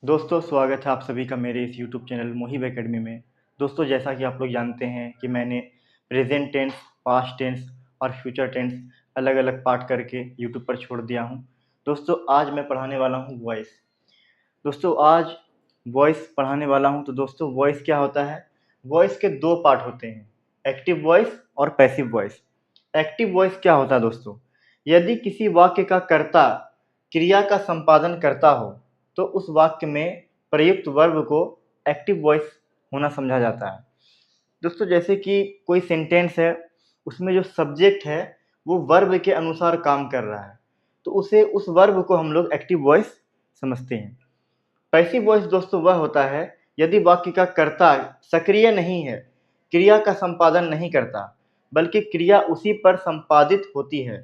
दोस्तों स्वागत है आप सभी का मेरे इस यूट्यूब चैनल मोहिब एकेडमी में। दोस्तों जैसा कि आप लोग जानते हैं कि मैंने प्रेजेंट टेंस, पास्ट टेंस और फ्यूचर टेंस अलग अलग पार्ट करके यूट्यूब पर छोड़ दिया हूं। दोस्तों आज मैं पढ़ाने वाला हूं वॉइस। दोस्तों आज वॉइस पढ़ाने वाला हूं। तो दोस्तों वॉइस क्या होता है? वॉइस के दो पार्ट होते हैं, एक्टिव वॉइस और पैसिव वॉइस। एक्टिव वॉइस क्या होता है दोस्तों? यदि किसी वाक्य का कर्ता क्रिया का संपादन करता हो तो उस वाक्य में प्रयुक्त वर्ब को एक्टिव वॉइस होना समझा जाता है। दोस्तों जैसे कि कोई सेंटेंस है, उसमें जो सब्जेक्ट है वो वर्ब के अनुसार काम कर रहा है, तो उसे उस वर्ब को हम लोग एक्टिव वॉइस समझते हैं। पैसिव वॉइस दोस्तों वह होता है यदि वाक्य का कर्ता सक्रिय नहीं है, क्रिया का संपादन नहीं करता, बल्कि क्रिया उसी पर संपादित होती है,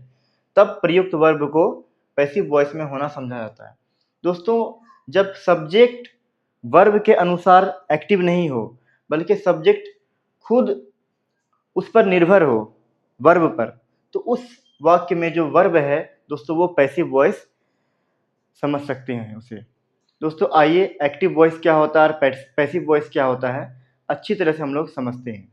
तब प्रयुक्त वर्ब को पैसिव वॉइस में होना समझा जाता है। दोस्तों जब सब्जेक्ट वर्ब के अनुसार एक्टिव नहीं हो, बल्कि सब्जेक्ट खुद उस पर निर्भर हो, वर्ब पर, तो उस वाक्य में जो वर्ब है दोस्तों वो पैसिव वॉइस समझ सकते हैं उसे। दोस्तों आइए एक्टिव वॉइस क्या होता है और पैसिव वॉइस क्या होता है अच्छी तरह से हम लोग समझते हैं।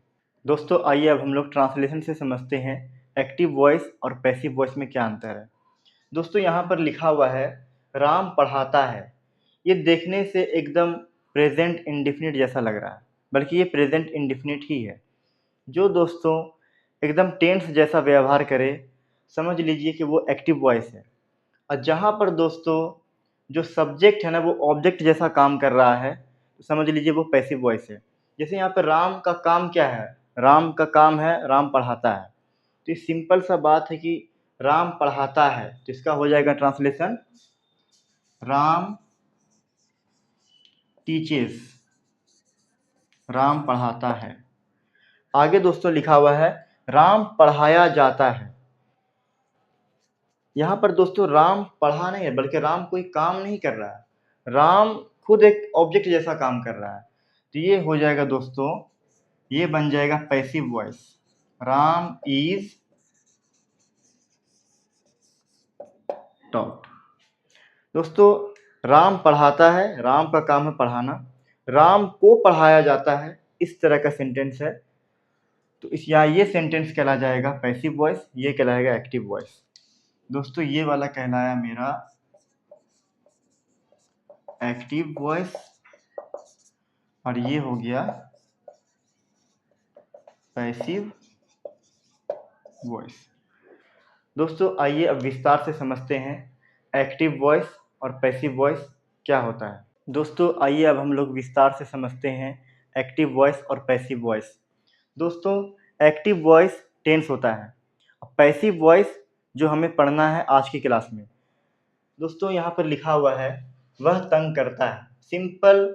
दोस्तों आइए अब हम लोग ट्रांसलेशन से समझते हैं एक्टिव वॉइस और पैसिव वॉइस में क्या अंतर है। दोस्तों यहाँ पर लिखा हुआ है राम पढ़ाता है। ये देखने से एकदम प्रेजेंट इंडिफिनिट जैसा लग रहा है, बल्कि ये प्रेजेंट इंडिफिनिट ही है। जो दोस्तों एकदम टेंस जैसा व्यवहार करे, समझ लीजिए कि वो एक्टिव वॉइस है। और जहाँ पर दोस्तों जो सब्जेक्ट है ना वो ऑब्जेक्ट जैसा काम कर रहा है, तो समझ लीजिए वो पैसिव वॉइस है। जैसे यहाँ पर राम का काम क्या है? राम का काम है राम पढ़ाता है। तो ये सिंपल सा बात है कि राम पढ़ाता है, तो इसका हो जाएगा ट्रांसलेशन राम टीचेस। राम पढ़ाता है। आगे दोस्तों लिखा हुआ है राम पढ़ाया जाता है। यहाँ पर दोस्तों राम पढ़ा नहीं है, बल्कि राम कोई काम नहीं कर रहा है, राम खुद एक ऑब्जेक्ट जैसा काम कर रहा है। तो ये हो जाएगा दोस्तों, ये बन जाएगा passive voice. Ram is taught. दोस्तों राम पढ़ाता है, राम का काम है पढ़ाना, राम को पढ़ाया जाता है, इस तरह का सेंटेंस है। तो इस या ये सेंटेंस कहला जाएगा पैसिव वॉइस, ये कहलाएगा एक्टिव वॉइस। दोस्तों ये वाला कहलाया मेरा एक्टिव वॉइस और ये हो गया पैसिव वॉइस। दोस्तों आइए अब विस्तार से समझते हैं एक्टिव वॉइस और पैसिव वॉइस क्या होता है। दोस्तों आइए अब हम लोग विस्तार से समझते हैं एक्टिव वॉइस और पैसिव वॉइस। दोस्तों एक्टिव वॉइस टेंस होता है, पैसिव वॉइस जो हमें पढ़ना है आज की क्लास में। दोस्तों यहाँ पर लिखा हुआ है वह तंग करता है, simple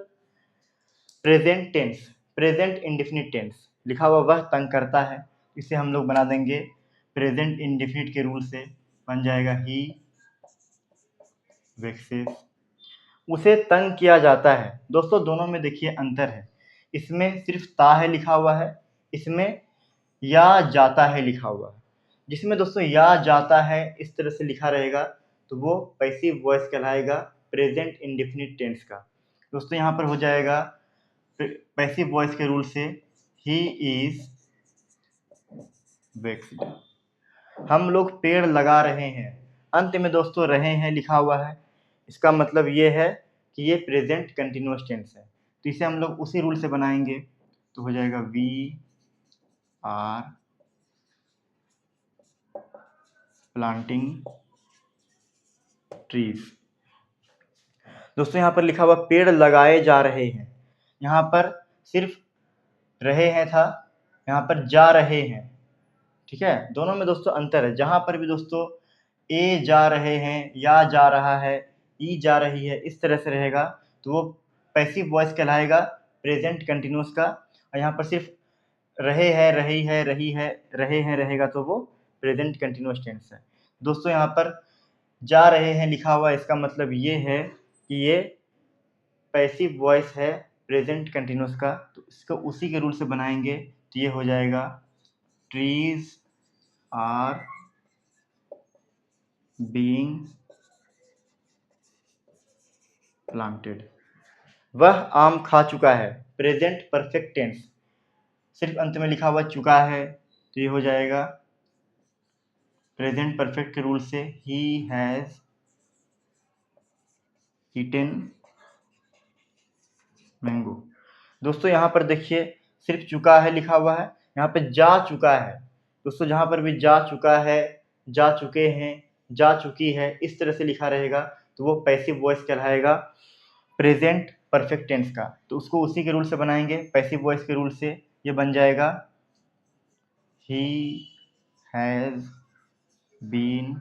present tense, present indefinite tense लिखा हुआ वह तंग करता है। इसे हम लोग बना देंगे प्रेजेंट इंडेफिनिट के रूल से, बन जाएगा ही वेक्सेस। उसे तंग किया जाता है। दोस्तों दोनों में देखिए अंतर है, इसमें सिर्फ ता है लिखा हुआ है, इसमें या जाता है लिखा हुआ है। जिसमें दोस्तों या जाता है इस तरह से लिखा रहेगा तो वो पैसिव वॉइस कहलाएगा प्रेजेंट इंडेफिनिट टेंस का। दोस्तों यहाँ पर हो जाएगा पैसिव वॉइस के रूल से ही इज वेक्स्ड। हम लोग पेड़ लगा रहे हैं, अंत में दोस्तों रहे हैं लिखा हुआ है, इसका मतलब ये है कि ये प्रेजेंट कंटिन्यूअस टेंस है। तो इसे हम लोग उसी रूल से बनाएंगे, तो हो जाएगा वी आर प्लांटिंग ट्रीज। दोस्तों यहाँ पर लिखा हुआ पेड़ लगाए जा रहे हैं, यहाँ पर सिर्फ रहे हैं था, यहाँ पर जा रहे हैं। ठीक है, दोनों में दोस्तों अंतर है। जहाँ पर भी दोस्तों ए जा रहे हैं, या जा रहा है, ई जा रही है, इस तरह से रहेगा तो वो पैसिव वॉइस कहलाएगा प्रेजेंट कंटिन्यूअस का। और यहाँ पर सिर्फ रहे हैं, रही है, रही है, रहे हैं रहेगा तो वो प्रेजेंट कंटिन्यूअस टेंस है। दोस्तों यहाँ पर जा रहे हैं लिखा हुआ, इसका मतलब ये है कि ये पैसिव वॉइस है प्रेजेंट कंटिन्यूअस का, तो इसको उसी के रूल से बनाएंगे, तो ये हो जाएगा ट्रीज आर बीइंग प्लांटेड। वह आम खा चुका है, प्रेजेंट परफेक्ट टेंस, सिर्फ अंत में लिखा हुआ चुका है तो ये हो जाएगा प्रेजेंट परफेक्ट के रूल से ही हैज ईटेन मैंगो। दोस्तों यहाँ पर देखिए सिर्फ चुका है लिखा हुआ है, यहाँ पे जा चुका है। दोस्तों जहाँ पर भी जा चुका है, जा चुके हैं, जा चुकी है, इस तरह से लिखा रहेगा तो वो पैसिव वॉइस कहलाएगा प्रेजेंट परफेक्ट टेंस का। तो उसको उसी के रूल से बनाएंगे, पैसिव वॉइस के रूल से। ये बन जाएगा he has been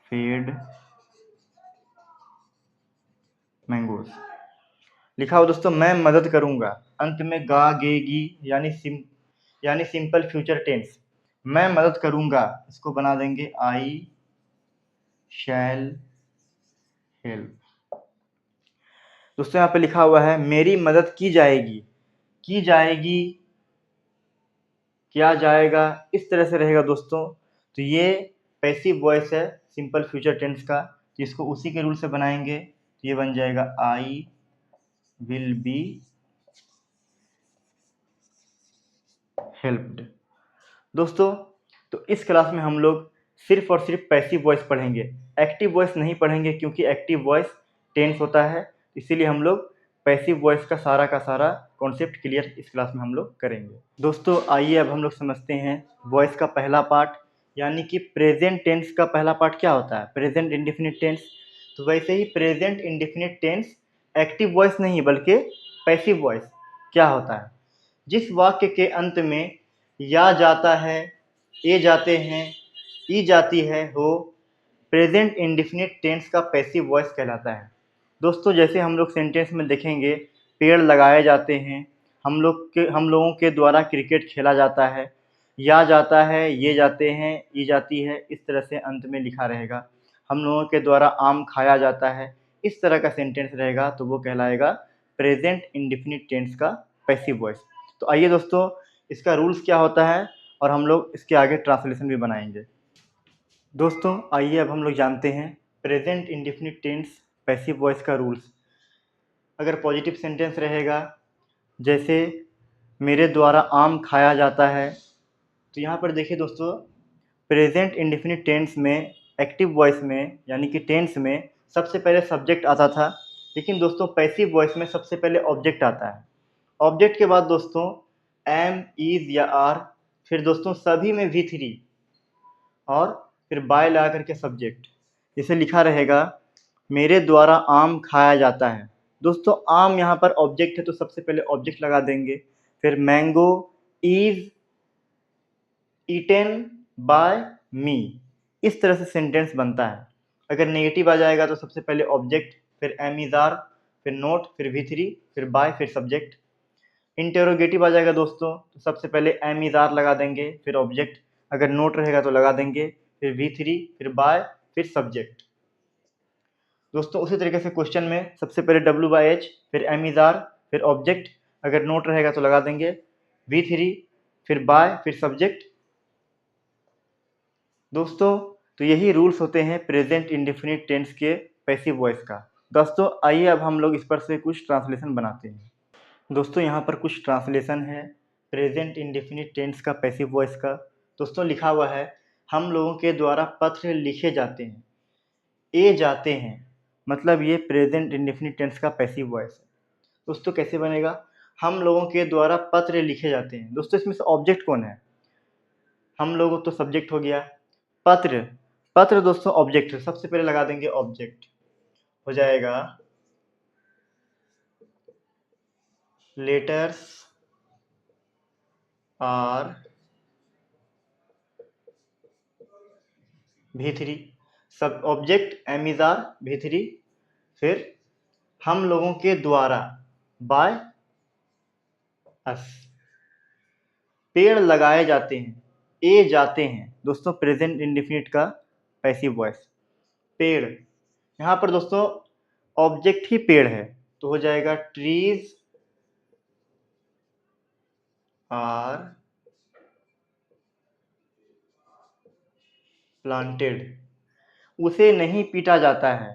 fed mangoes. लिखा हो दोस्तों मैं मदद करूंगा, अंत में गा गेगी यानी सिंपल फ्यूचर टेंस। मैं मदद करूंगा, इसको बना देंगे आई शैल हेल्प। दोस्तों यहाँ पे लिखा हुआ है मेरी मदद की जाएगी, की जाएगी, किया जाएगा, इस तरह से रहेगा दोस्तों। तो ये पैसिव वॉइस है सिंपल फ्यूचर टेंस का, तो इसको उसी के रूल से बनाएंगे तो ये बन जाएगा आई विल बी हेल्प्ड। दोस्तों तो इस क्लास में हम लोग सिर्फ और सिर्फ पैसिव वॉइस पढ़ेंगे, एक्टिव वॉइस नहीं पढ़ेंगे क्योंकि एक्टिव वॉइस टेंस होता है, इसीलिए हम लोग पैसिव वॉइस का सारा कॉन्सेप्ट क्लियर इस क्लास में हम लोग करेंगे। दोस्तों आइए अब हम लोग समझते हैं वॉइस का पहला पार्ट, यानी कि प्रेजेंट टेंस का पहला पार्ट क्या होता है, प्रेजेंट इंडेफिनिट टेंस। तो वैसे ही present indefinite tense active voice नहीं बल्कि पैसिव वॉइस क्या होता है, जिस वाक्य के अंत में या जाता है, ए जाते हैं, ई जाती है हो, प्रेजेंट इंडेफिनिट टेंस का पैसिव वॉइस कहलाता है। दोस्तों जैसे हम लोग सेंटेंस में देखेंगे पेड़ लगाए जाते हैं, हम लोगों के द्वारा क्रिकेट खेला जाता है, या जाता है, ये जाते हैं, ई जाती है, इस तरह से अंत में लिखा रहेगा। हम लोगों के द्वारा आम खाया जाता है, इस तरह का सेंटेंस रहेगा तो वो कहलाएगा प्रेजेंट इंडेफिनिट टेंस का पैसिव वॉइस। तो आइए दोस्तों इसका रूल्स क्या होता है और हम लोग इसके आगे ट्रांसलेशन भी बनाएंगे। दोस्तों आइए अब हम लोग जानते हैं present indefinite tense passive voice का रूल्स। अगर पॉजिटिव सेंटेंस रहेगा जैसे मेरे द्वारा आम खाया जाता है, तो यहाँ पर देखिए दोस्तों प्रेजेंट इंडेफिनिट टेंस में एक्टिव वॉइस में यानी कि टेंस में सबसे पहले सब्जेक्ट आता था, लेकिन दोस्तों पैसिव वॉइस में सबसे पहले ऑब्जेक्ट आता है। ऑब्जेक्ट के बाद दोस्तों एम, इज या आर, फिर दोस्तों सभी में V3 और फिर बाय लगा करके सब्जेक्ट। जैसे लिखा रहेगा मेरे द्वारा आम खाया जाता है, दोस्तों आम यहाँ पर ऑब्जेक्ट है तो सबसे पहले ऑब्जेक्ट लगा देंगे, फिर मैंगो इज ईटेन बाय मी, इस तरह से सेंटेंस बनता है। अगर नेगेटिव आ जाएगा तो सबसे पहले ऑब्जेक्ट, फिर एम इज आर, फिर नोट, फिर V3, फिर बाय, फिर सब्जेक्ट। इंटेरोगेटिव आ जाएगा दोस्तों तो सबसे पहले एम इज आर लगा देंगे, फिर ऑब्जेक्ट, अगर नोट रहेगा तो लगा देंगे, फिर V3, फिर बाय, फिर सब्जेक्ट। दोस्तों उसी तरीके से क्वेश्चन में सबसे पहले W/H, फिर एम इज आर, फिर ऑब्जेक्ट, अगर नोट रहेगा तो लगा देंगे V3, फिर बाय, फिर सब्जेक्ट। दोस्तों तो यही रूल्स होते हैं प्रेजेंट इंडेफिनिट टेंस के पैसिव वॉइस का। दोस्तों आइए अब हम लोग इस पर से कुछ ट्रांसलेशन बनाते हैं। दोस्तों यहाँ पर कुछ ट्रांसलेशन है प्रेजेंट इंडेफिनिट टेंस का पैसिव वॉइस का। दोस्तों लिखा हुआ है हम लोगों के द्वारा पत्र लिखे जाते हैं, ए जाते हैं, मतलब ये प्रेजेंट इंडेफिनिट टेंस का पैसिव वॉइस है। दोस्तों कैसे बनेगा, हम लोगों के द्वारा पत्र लिखे जाते हैं। दोस्तों इसमें से ऑब्जेक्ट कौन है, हम लोग तो सब्जेक्ट हो गया, पत्र, पत्र दोस्तों ऑब्जेक्ट है, सबसे पहले लगा देंगे ऑब्जेक्ट, हो जाएगा लेटर्स आर V3, सब object am is are V3, फिर हम लोगों के द्वारा बाय अस, पेड़ लगाए जाते हैं, ए जाते हैं, दोस्तों प्रेजेंट इंडेफिनिट का पैसिव वॉइस। पेड़, यहाँ पर दोस्तों ऑब्जेक्ट ही पेड़ है तो हो जाएगा ट्रीज आर प्लांटेड, उसे नहीं पीटा जाता है,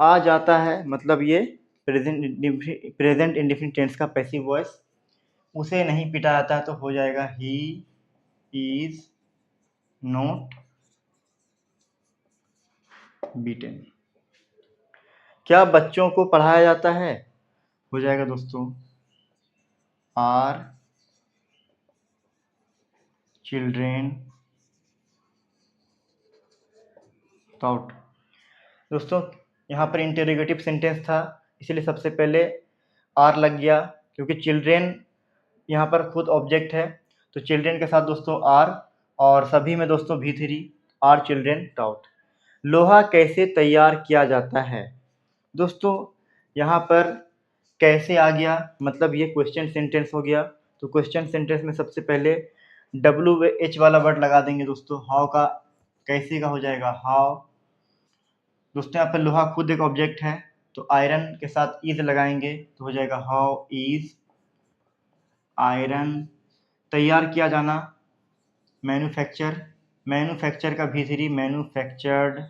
आ जाता है मतलब ये प्रेजेंट इंडेफिनिट टेंस का पैसिव वॉइस। उसे नहीं पीटा जाता तो हो जाएगा ही इज नॉट बीटन। क्या बच्चों को पढ़ाया जाता है, हो जाएगा दोस्तों आर चिल्ड्रेन टॉट। दोस्तों यहाँ पर इंटेरोगेटिव सेंटेंस था, इसलिए सबसे पहले आर लग गया, क्योंकि चिल्ड्रेन यहाँ पर खुद ऑब्जेक्ट है, तो चिल्ड्रेन के साथ दोस्तों आर, और सभी में दोस्तों V3 आर चिल्ड्रेन टॉट। लोहा कैसे तैयार किया जाता है, दोस्तों यहाँ पर कैसे आ गया, मतलब ये क्वेश्चन सेंटेंस हो गया। तो क्वेश्चन सेंटेंस में सबसे पहले WH वाला वर्ड लगा देंगे दोस्तों। हाउ का कैसे का हो जाएगा हाउ। दोस्तों यहाँ पर लोहा खुद एक ऑब्जेक्ट है, तो आयरन के साथ इज लगाएंगे तो हो जाएगा हाउ इज आयरन। तैयार किया जाना मैन्युफैक्चर, मैन्युफैक्चर का V3 मैन्युफैक्चर्ड।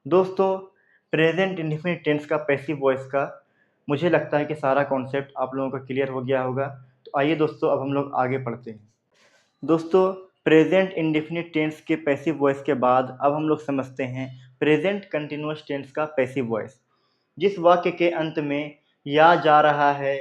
दोस्तों प्रेजेंट इंडेफिनिट टेंस का पैसिव वॉइस का मुझे लगता है कि सारा कॉन्सेप्ट आप लोगों का क्लियर हो गया होगा। तो आइए दोस्तों अब हम लोग आगे पढ़ते हैं। दोस्तों प्रेजेंट इंडेफिनिट टेंस के पैसिव वॉइस के बाद अब हम लोग समझते हैं प्रेजेंट कंटिन्यूअस टेंस का पैसिव वॉइस। जिस वाक्य के अंत में या जा रहा है,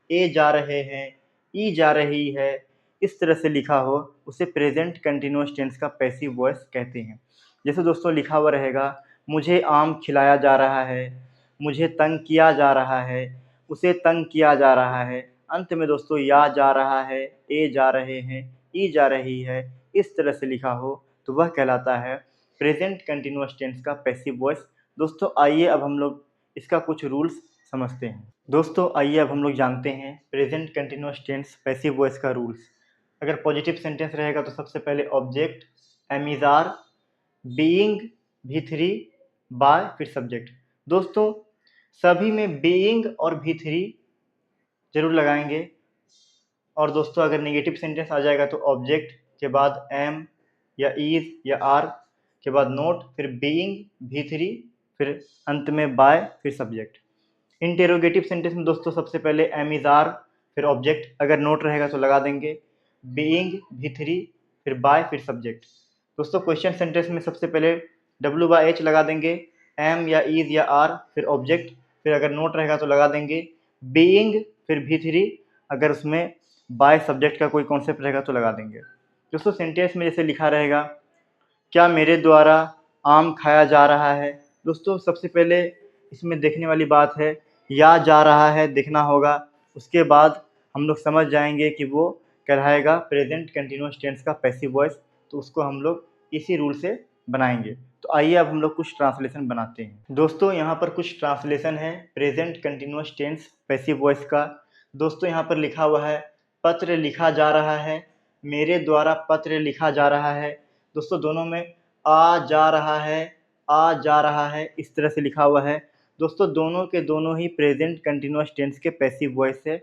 ए जा रहे हैं, ई जा रही है, इस तरह से लिखा हो उसे प्रेजेंट कंटिन्यूअस टेंस का पैसिव वॉइस कहते हैं। जैसे दोस्तों लिखा हुआ रहेगा मुझे आम खिलाया जा रहा है, मुझे तंग किया जा रहा है, उसे तंग किया जा रहा है। अंत में दोस्तों या जा रहा है, ए जा रहे हैं, ई जा रही है, इस तरह से लिखा हो तो वह कहलाता है प्रेजेंट कंटिन्यूअस टेंस का पैसिव वॉइस। दोस्तों आइए अब हम लोग इसका कुछ रूल्स समझते हैं। दोस्तों आइए अब हम लोग जानते हैं present continuous tense passive voice का रूल्स। अगर पॉजिटिव सेंटेंस रहेगा तो सबसे पहले object am is are, being V3 by फिर सब्जेक्ट। दोस्तों सभी में बीइंग और V3 जरूर लगाएंगे। और दोस्तों अगर नेगेटिव सेंटेंस आ जाएगा तो ऑब्जेक्ट के बाद एम या इज या आर के बाद नोट, फिर बीइंग V3, फिर अंत में बाय फिर सब्जेक्ट। इंटेरोगेटिव सेंटेंस में दोस्तों सबसे पहले एम इज आर, फिर ऑब्जेक्ट, अगर नोट रहेगा तो लगा देंगे बीइंग V3, फिर बाय फिर सब्जेक्ट। दोस्तों क्वेश्चन सेंटेंस में सबसे पहले W/H लगा देंगे, एम या इज या आर, फिर ऑब्जेक्ट, फिर अगर नोट रहेगा तो लगा देंगे बीइंग फिर V3, अगर उसमें बाय सब्जेक्ट का कोई कॉन्सेप्ट रहेगा तो लगा देंगे। दोस्तों सेंटेंस में जैसे लिखा रहेगा क्या मेरे द्वारा आम खाया जा रहा है। दोस्तों सबसे पहले इसमें देखने वाली बात है या जा रहा है देखना होगा, उसके बाद हम लोग समझ जाएंगे कि वो कहलाएगा प्रेजेंट कंटिन्यूअस टेंस का पैसिव वॉइस। तो उसको हम लोग इसी रूल से बनाएंगे। तो आइए अब हम लोग कुछ ट्रांसलेशन बनाते हैं। दोस्तों यहाँ पर कुछ ट्रांसलेशन है present continuous tense passive voice का। दोस्तों यहाँ पर लिखा हुआ है पत्र लिखा जा रहा है, मेरे द्वारा पत्र लिखा जा रहा है। दोस्तों दोनों में आ जा रहा है, आ जा रहा है, इस तरह से लिखा हुआ है। दोस्तों दोनों के दोनों ही प्रेजेंट कंटिन्यूअस टेंस के पैसिव वॉइस है।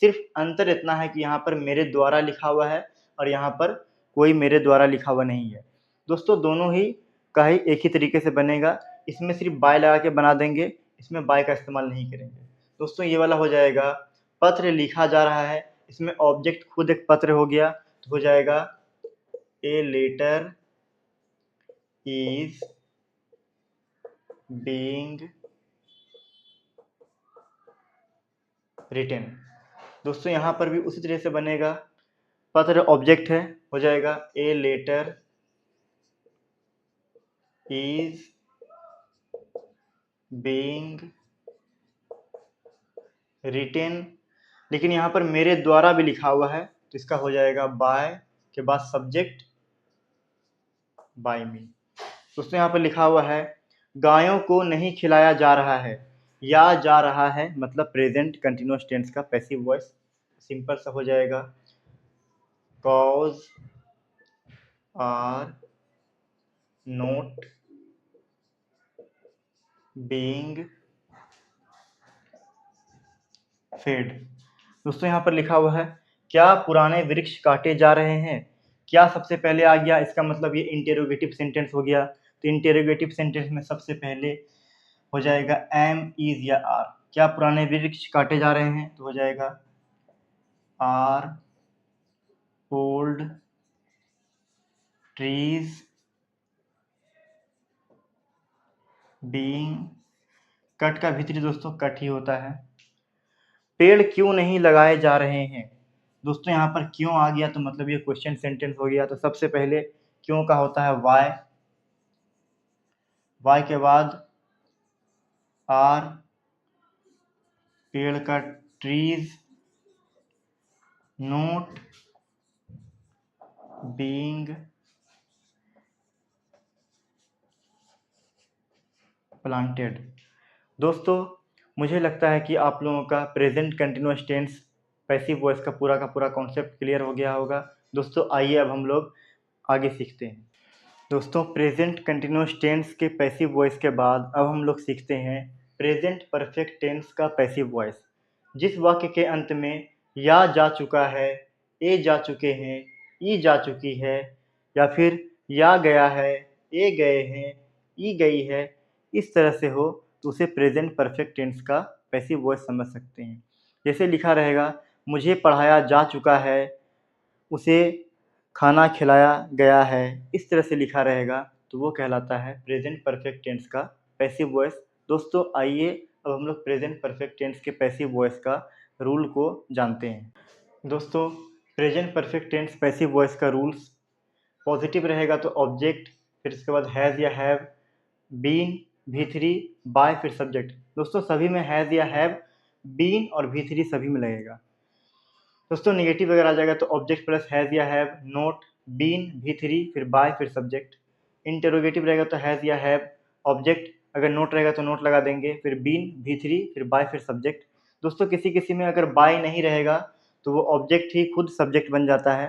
सिर्फ अंतर इतना है कि यहाँ पर मेरे द्वारा लिखा हुआ है और यहाँ पर कोई मेरे द्वारा लिखा हुआ नहीं है। दोस्तों दोनों ही का ही एक ही तरीके से बनेगा। इसमें सिर्फ बाय लगा के बना देंगे, इसमें बाय का इस्तेमाल नहीं करेंगे। दोस्तों ये वाला हो जाएगा पत्र लिखा जा रहा है, इसमें ऑब्जेक्ट खुद एक पत्र हो गया तो हो जाएगा a letter is being written. दोस्तों यहाँ पर भी उसी तरह से बनेगा, पत्र ऑब्जेक्ट है, हो जाएगा a letter is being written. लेकिन यहाँ पर मेरे द्वारा भी लिखा हुआ है तो इसका हो जाएगा बाय के बाद सब्जेक्ट बाय मी। दोस्तों यहाँ पर लिखा हुआ है गायों को नहीं खिलाया जा रहा है, या जा रहा है मतलब प्रेजेंट कंटिन्यूअस टेंस का पैसिव वॉइस। सिंपल सा हो जाएगा cows are not being fed. दोस्तों यहाँ पर लिखा हुआ है क्या पुराने वृक्ष काटे जा रहे हैं, क्या सबसे पहले आ गया, इसका मतलब ये इंटेरोगेटिव सेंटेंस हो गया। तो इंटेरोगेटिव सेंटेंस में सबसे पहले हो जाएगा एम, इज या आर। क्या पुराने वृक्ष काटे जा रहे हैं? तो हो जाएगा are old trees being cut का भीतरी दोस्तों कट ही होता है। पेड़ क्यों नहीं लगाए जा रहे हैं? दोस्तों यहाँ पर क्यों आ गया तो मतलब ये क्वेश्चन सेंटेंस हो गया। तो सबसे पहले क्यों का होता है वाई, वाई के बाद आर, पेड़ का ट्रीज, नोट बीइंग प्लांटेड। दोस्तों मुझे लगता है कि आप लोगों का present continuous tense passive voice का पूरा कॉन्सेप्ट क्लियर हो गया होगा। दोस्तों आइए अब हम लोग आगे सीखते हैं। दोस्तों प्रेजेंट कंटिन्यूअस टेंस के पैसिव वॉइस के बाद अब हम लोग सीखते हैं प्रेजेंट परफेक्ट टेंस का पैसिव वॉइस। जिस वाक्य के अंत में या जा चुका है, ए जा चुके हैं, ई जा चुकी है, या फिर या गया है, ए गए हैं, ई गई है, इस तरह से हो तो उसे प्रेजेंट परफेक्ट टेंस का पैसिव वॉइस समझ सकते हैं। जैसे लिखा रहेगा मुझे पढ़ाया जा चुका है, उसे खाना खिलाया गया है, इस तरह से लिखा रहेगा तो वो कहलाता है प्रेजेंट परफेक्ट टेंस का पैसिव वॉइस। दोस्तों आइए अब हम लोग प्रेजेंट परफेक्ट टेंस के पैसिव वॉइस का रूल को जानते हैं। दोस्तों present perfect tense passive voice का रूल्स पॉजिटिव रहेगा तो ऑब्जेक्ट, फिर इसके बाद हैज़ या हैव, बीन, V3, बाय, फिर सब्जेक्ट। दोस्तों सभी में हैज़ या हैव, बीन और V3 सभी में लगेगा। दोस्तों नेगेटिव अगर आ जाएगा तो ऑब्जेक्ट प्लस हैज़ या हैव, नोट, बीन, V3, फिर बाय, फिर सब्जेक्ट। इंटरोगेटिव रहेगा तो हैज़ या हैव, ऑब्जेक्ट, अगर नोट रहेगा तो नोट लगा देंगे, फिर बीन, V3, फिर बाय, फिर सब्जेक्ट। दोस्तों किसी किसी में अगर बाय नहीं रहेगा तो वो ऑब्जेक्ट ही खुद सब्जेक्ट बन जाता है।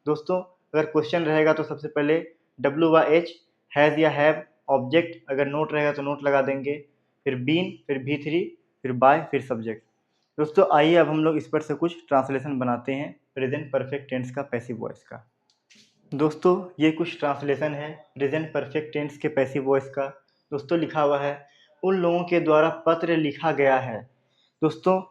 दोस्तों अगर क्वेश्चन रहेगा तो सबसे पहले WH, हैज़ या हैव, ऑब्जेक्ट, अगर नोट रहेगा तो नोट लगा देंगे, फिर बीन, फिर V3, फिर बाय, फिर सब्जेक्ट। दोस्तों आइए अब हम लोग इस पर से कुछ ट्रांसलेशन बनाते हैं प्रेजेंट परफेक्ट टेंस का पैसिव वॉइस का। दोस्तों ये कुछ ट्रांसलेशन है प्रेजेंट परफेक्ट टेंस के पैसिव वॉइस का। दोस्तों लिखा हुआ है उन लोगों के द्वारा पत्र लिखा गया है। दोस्तों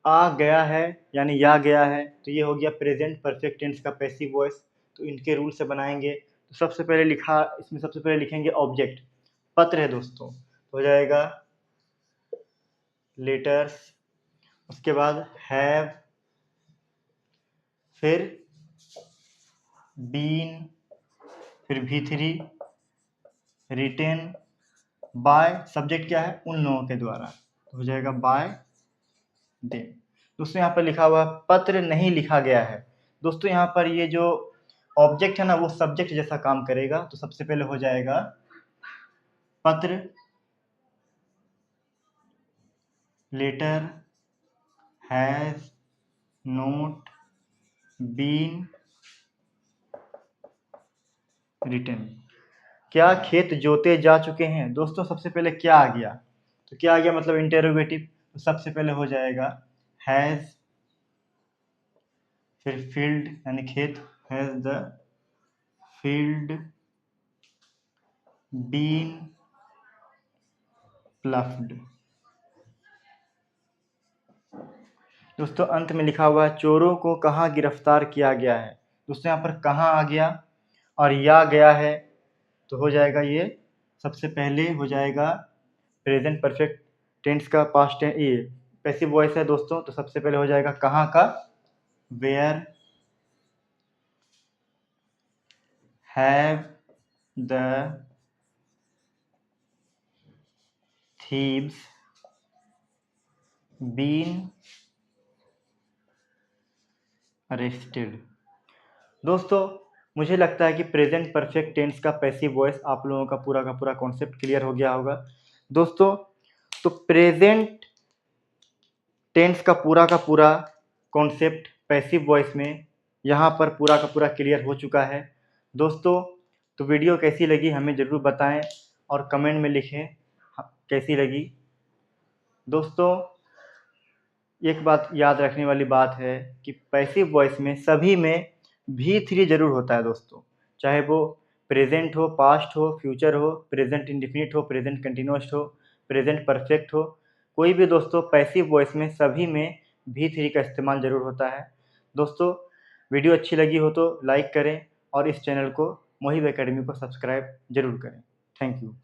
आ गया है यानी या गया है तो ये हो गया प्रेजेंट परफेक्ट टेंस का पैसिव वॉइस। तो इनके रूल से बनाएंगे तो सबसे पहले इसमें सबसे पहले लिखेंगे ऑब्जेक्ट, पत्र है दोस्तों, तो हो जाएगा लेटर्स, उसके बाद हैव, फिर बीन, फिर V3, रिटेन, बाय, सब्जेक्ट क्या है उन लोगों के द्वारा, तो हो जाएगा बाय देम। दोस्तों यहाँ पर लिखा हुआ पत्र नहीं लिखा गया है। दोस्तों यहाँ पर ये जो ऑब्जेक्ट है ना वो सब्जेक्ट जैसा काम करेगा। तो सबसे पहले हो जाएगा पत्र, letter, has, not, been, written. क्या खेत जोते जा चुके हैं? दोस्तों सबसे पहले क्या आ गया? तो क्या आ गया मतलब इंटेरोगेटिव। तो सबसे पहले हो जाएगा हैज, फिर फील्ड यानी खेत, हैज द फील्ड बीन प्लफ्ड। दोस्तों अंत में लिखा हुआ है चोरों को कहाँ गिरफ्तार किया गया है। दोस्तों यहाँ पर कहाँ आ गया और या गया है तो हो जाएगा ये सबसे पहले हो जाएगा प्रेजेंट परफेक्ट टेंस का पास्ट टेंस, ये पैसिव वॉइस है दोस्तों। तो सबसे पहले हो जाएगा कहाँ का, where have the thieves been arrested. दोस्तों मुझे लगता है कि प्रेजेंट परफेक्ट टेंस का पैसिव वॉइस आप लोगों का पूरा कॉन्सेप्ट क्लियर हो गया होगा। दोस्तों तो प्रेजेंट टेंस का पूरा कॉन्सेप्ट पैसिव वॉइस में यहाँ पर पूरा क्लियर हो चुका है। दोस्तों तो वीडियो कैसी लगी हमें ज़रूर बताएं और कमेंट में लिखें कैसी लगी। दोस्तों एक बात याद रखने वाली बात है कि पैसिव वॉइस में सभी में V3 जरूर होता है दोस्तों, चाहे वो प्रेजेंट हो, पास्ट हो, फ्यूचर हो, प्रेजेंट इंडेफिनिट हो, प्रेजेंट कंटिन्यूअस हो, प्रेजेंट परफेक्ट हो, कोई भी दोस्तों पैसिव वॉइस में सभी में V3 का इस्तेमाल ज़रूर होता है। दोस्तों वीडियो अच्छी लगी हो तो लाइक करें और इस चैनल को मोहिब एकेडमी को सब्सक्राइब ज़रूर करें। Thank you.